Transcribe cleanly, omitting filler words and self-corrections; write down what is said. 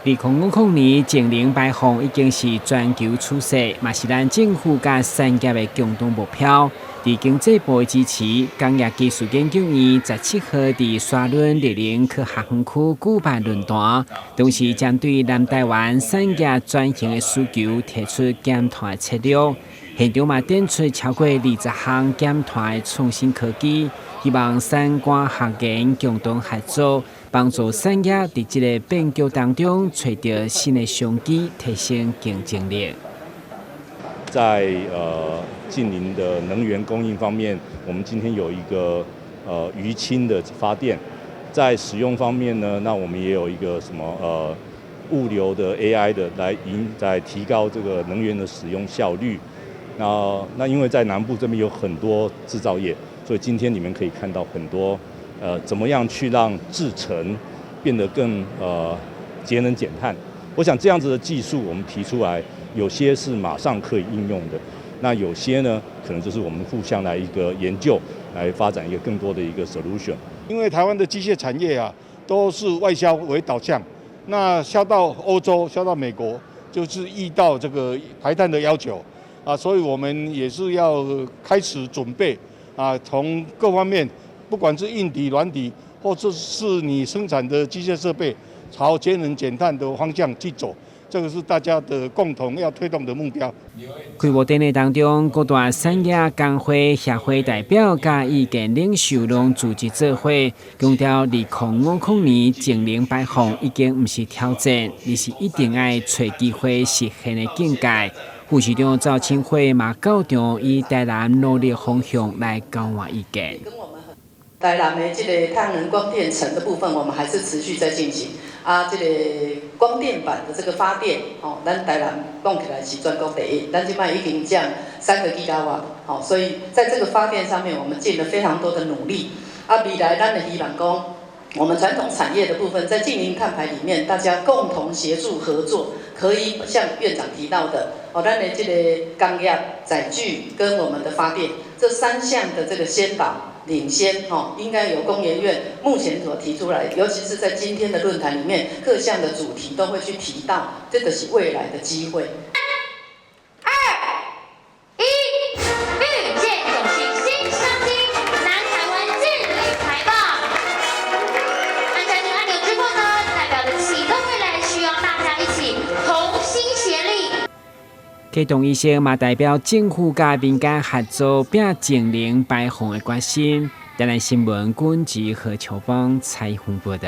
2050年净零排放已经是全球趋势，嘛是咱政府甲产业的共同目标。伫经济部的支持，工业技术研究院17号伫沙仑立林科学园区举办论坛，同时针对南台湾产业转型的需求提出减碳策略。现场嘛点出超过20项减碳创新科技，希望产官学研共同合作，帮助产业伫这个变局当中找到新的商机，提升竞争力。在近邻的能源供应方面，我们今天有一个余氢的发电，在使用方面呢，那我们也有一个什么物流的 AI 的来提高这个能源的使用效率。那因为在南部这边有很多制造业，所以今天你们可以看到很多怎么样去让制程变得更节能减碳。我想这样子的技术我们提出来，有些是马上可以应用的，那有些呢可能就是我们互相来一个研究，来发展一个更多的一个 solution。因为台湾的机械产业啊都是外销为导向，那销到欧洲、销到美国，就是遇到这个排碳的要求。所以我们也是要开始准备从各方面，不管是硬体、软体，或者是你生产的机械设备，朝节能减碳的方向去走，这个是大家的共同要推动的目标。开幕典礼当中，各大产业工会协会代表甲意见领袖拢组织做会，强调2050年净零排放已经不是挑战，而是一定要找机会实现的境界。副市长赵清惠嘛高调以台南努力方向来交换意见。台南的这个太阳能光电城的部分，我们还是持续在进行。这个光电板的这个发电，咱台南讲起来是全国第一，咱现在已经降3个GW，所以在这个发电上面，我们尽了非常多的努力。未来咱的希望讲，我们传统产业的部分，在净零碳排里面，大家共同协助合作，可以像院长提到的，咱的这个工业、载具跟我们的发电这3项的这个先导。领先应该由工研院目前所提出来，尤其是在今天的论坛里面，各项的主题都会去提到，这个是未来的机会。3、2、1，预见总新新商机，南台湾净零排放。按下这个按钮之后呢，代表着启动未来，需要大家一起同心协力。启动仪式嘛，代表政府甲民间合作，拼净零排放的决心。台南新闻军及何秋芳采访报道。